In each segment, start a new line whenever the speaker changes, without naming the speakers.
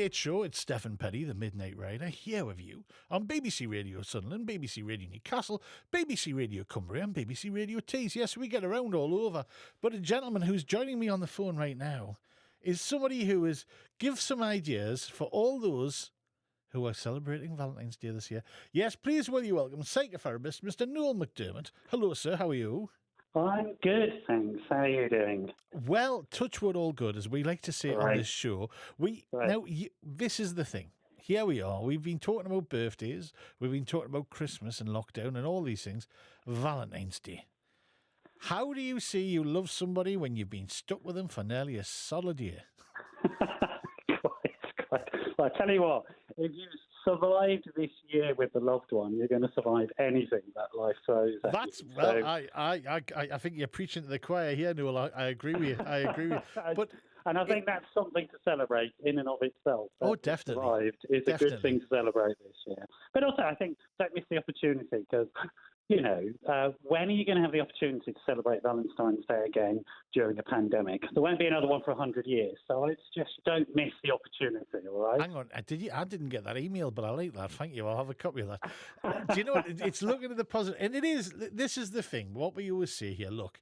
It's show, it's Steffen Peddie, the Midnight Rider, here with you on BBC Radio Sunderland, BBC Radio Newcastle, BBC Radio Cumbria and BBC Radio Tees. Yes, we get around all over. But a gentleman who's joining me on the phone right now is somebody who is give some ideas for all those who are celebrating Valentine's Day this year. Yes, please will you welcome psychotherapist Mr. Noel McDermott. Hello, sir. How are you?
I'm good, thanks. How are you doing?
Well, touch wood, all good, as we like to say on this show. This is the thing. Here we are. We've been talking about birthdays. We've been talking about Christmas and lockdown and all these things. Valentine's Day. How do you see you love somebody when you've been stuck with them for nearly a solid year?
Well, I tell you what, if you survived this year with the loved one, you're going to survive anything that life throws at you.
Well, I think you're preaching to the choir here, Noel. I agree with you.
And I think that's something to celebrate in and of itself.
Definitely.
Survived is a good thing to celebrate this year. But also, I think don't miss the opportunity because, when are you going to have the opportunity to celebrate Valentine's Day again during a pandemic? There won't be another one for 100 years. So I suggest you don't miss the opportunity, all right?
Hang on. I didn't get that email, but I like that. Thank you. I'll have a copy of that. Do you know what? It's looking at the positive. And this is the thing. What we always say here, look,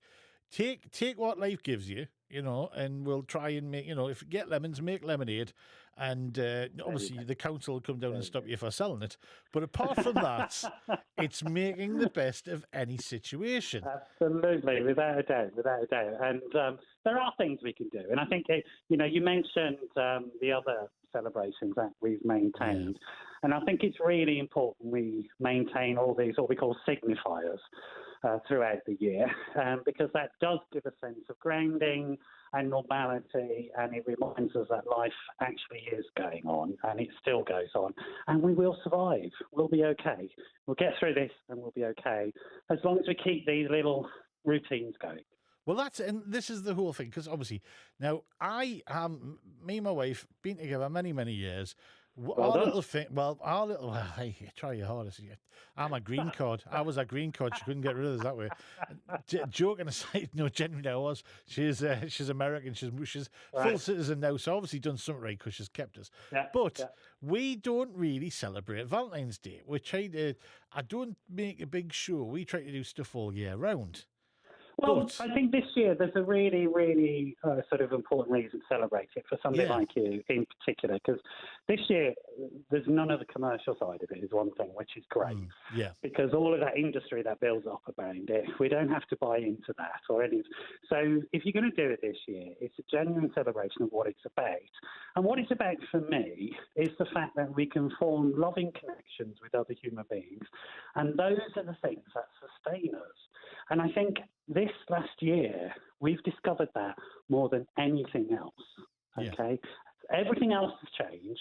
take what life gives you. And we'll try and make, if you get lemons, make lemonade. And obviously the council will come down and stop you for selling it. But apart from that, it's making the best of any situation.
Absolutely, without a doubt. And there are things we can do. And I think, you mentioned the other celebrations that we've maintained. Yeah. And I think it's really important we maintain all these, what we call signifiers, throughout the year, because that does give a sense of grounding and normality, and it reminds us that life actually is going on, and it still goes on, and we will survive. We'll be okay. We'll get through this, and we'll be okay, as long as we keep these little routines going.
Well, and this is the whole thing, because obviously, now me and my wife, been together many, many years. Hey, try your hardest. I'm a green card. I was a green card. She couldn't get rid of us that way. Joking aside, no, genuinely I was. She's American. She's full citizen now, so obviously done something right because she's kept us. We don't really celebrate Valentine's Day. I don't make a big show. We try to do stuff all year round.
Well, I think this year there's a really, really sort of important reason to celebrate it for somebody like you in particular, because this year there's none of the commercial side of it is one thing, which is great. Because all of that industry that builds up around it, we don't have to buy into that or any. So if you're going to do it this year, it's a genuine celebration of what it's about. And what it's about for me is the fact that we can form loving connections with other human beings. And those are the things that sustain us. And I think this last year, we've discovered that more than anything else, okay? Everything else has changed.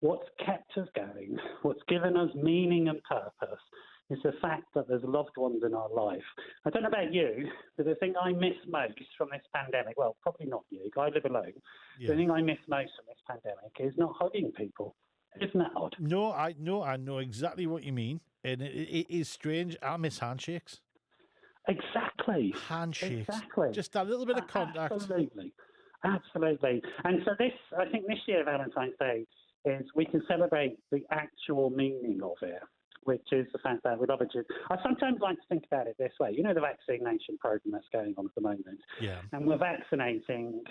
What's kept us going, what's given us meaning and purpose is the fact that there's loved ones in our life. I don't know about you, but the thing I miss most from this pandemic, well, probably not you, I live alone. The thing I miss most from this pandemic is not hugging people. Isn't that odd?
No, I know exactly what you mean. And it is strange. I miss handshakes.
Exactly.
Handshakes. Exactly. Just a little bit of contact.
Absolutely. And so I think this year, Valentine's Day, is we can celebrate the actual meaning of it, which is the fact that we love each other. I sometimes like to think about it this way. The vaccination program that's going on at the moment. Yeah. And we're vaccinating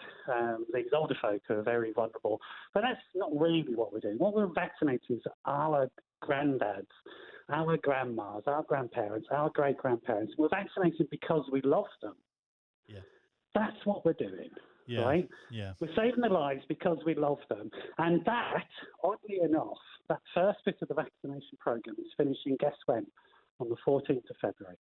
these older folk who are very vulnerable. But that's not really what we're doing. What we're vaccinating is our granddads, our grandmas, our grandparents, our great-grandparents. We're vaccinated because we love them. Yeah. That's what we're doing, right? Yeah. We're saving their lives because we love them. And that, oddly enough, that first bit of the vaccination program is finishing, guess when? On the 14th of February.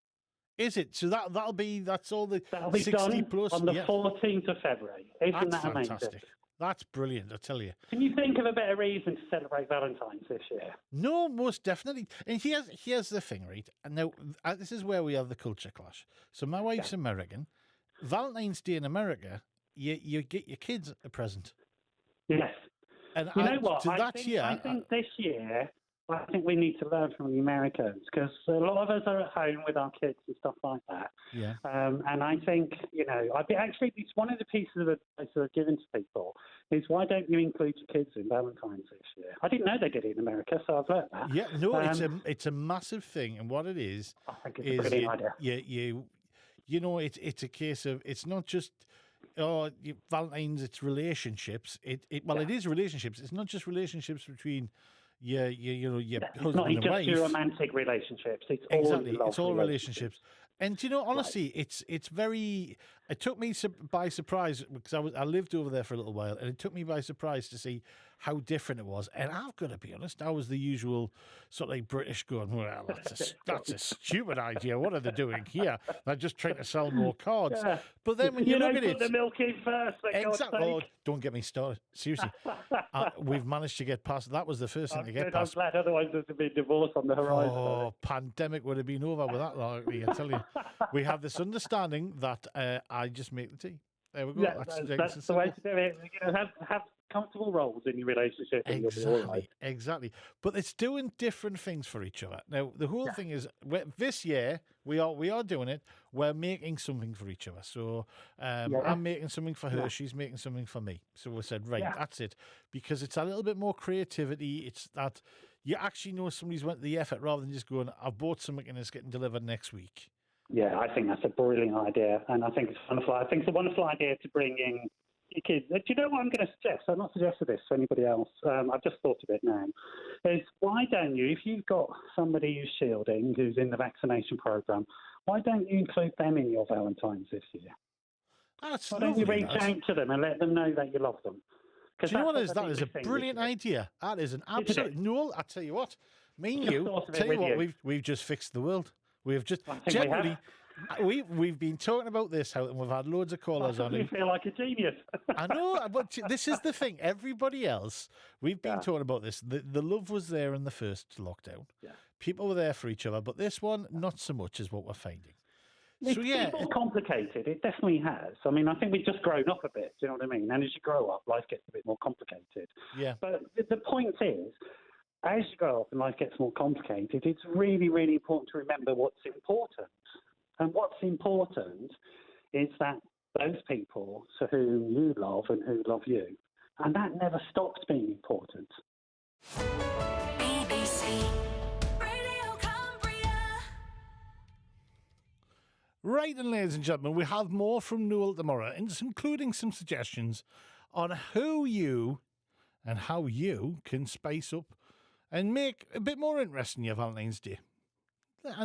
Is it? So that's all the
that'll be 60 done plus? On the 14th of February. Isn't that
fantastic?
Amazing?
That's brilliant, I tell you.
Can you think of a better reason to celebrate Valentine's this year?
No, most definitely. And here's the thing, right? And now, this is where we have the culture clash. So my wife's American. Valentine's Day in America, you get your kids a present.
Yes.
And
you know what? I think this year I think we need to learn from the Americans because a lot of us are at home with our kids and stuff like that.
Yeah.
And I think, it's one of the pieces of advice that I've given to people is why don't you include your kids in Valentine's this year? I didn't know they did it in America, so I've learned that.
Yeah, no, it's a massive thing, and what it is,
I think it's a brilliant idea.
It's a case of it's not just. Valentine's, it's relationships. It is relationships. It's not just relationships between your husband
not
and
just
wife.
your romantic relationships. It's
exactly.
all
It's all relationships. And honestly, it's very. It took me by surprise because I lived over there for a little while, and it took me by surprise to see how different it was. And I've got to be honest, I was the usual sort of like British going, well, that's a stupid idea. What are they doing here? They're just trying to sell more cards.
Yeah.
But then when you look at
put
it,
the milk in first.
exactly. Oh, don't get me started. Seriously, we've managed to get past. That was the first thing to get past.
I'm glad. Otherwise, there's a big divorce on the horizon.
Oh, pandemic would have been over with that. I tell you, we have this understanding that I just make the tea. There we go.
Yeah, that's the way to do it. Have comfortable roles in your relationship. And
exactly,
you'll be all right.
exactly. But it's doing different things for each other. Now, the whole thing is, this year we are doing it. We're making something for each other. So I'm making something for her. She's making something for me. So we said, right, that's it, because it's a little bit more creativity. It's that you actually know somebody's went the effort rather than just going, I've bought something and it's getting delivered next week.
Yeah, I think that's a brilliant idea, and I think it's wonderful. I think it's a wonderful idea to bring in your kids. Do you know what I'm going to suggest? I've not suggested this to anybody else. I've just thought of it now. Is why don't you, if you've got somebody who's shielding, who's in the vaccination program, why don't you include them in your Valentine's this year?
That's
why don't you reach out to them and let them know that you love them?
Do you know what is? That is a brilliant idea. That is an absolute Noel. I tell you what, me and you. Tell you what, we've just fixed the world. We've just generally we've been talking about this and we've had loads of callers on.
You feel like a genius.
I know, but this is the thing. Everybody else, we've been talking about this. The love was there in the first lockdown. Yeah. People were there for each other, but this one, not so much, is what we're finding.
It's more complicated. It definitely has. I mean, I think we've just grown up a bit. Do you know what I mean? And as you grow up, life gets a bit more complicated. Yeah. But the point is, as you grow up and life gets more complicated, it's really, really important to remember what's important. And what's important is that those people to whom you love and who love you, and that never stops being important.
BBC Radio Cumbria.
Right, and ladies and gentlemen, we have more from Noel tomorrow, including some suggestions on who you and how you can spice up and make a bit more interesting your Valentine's Day. And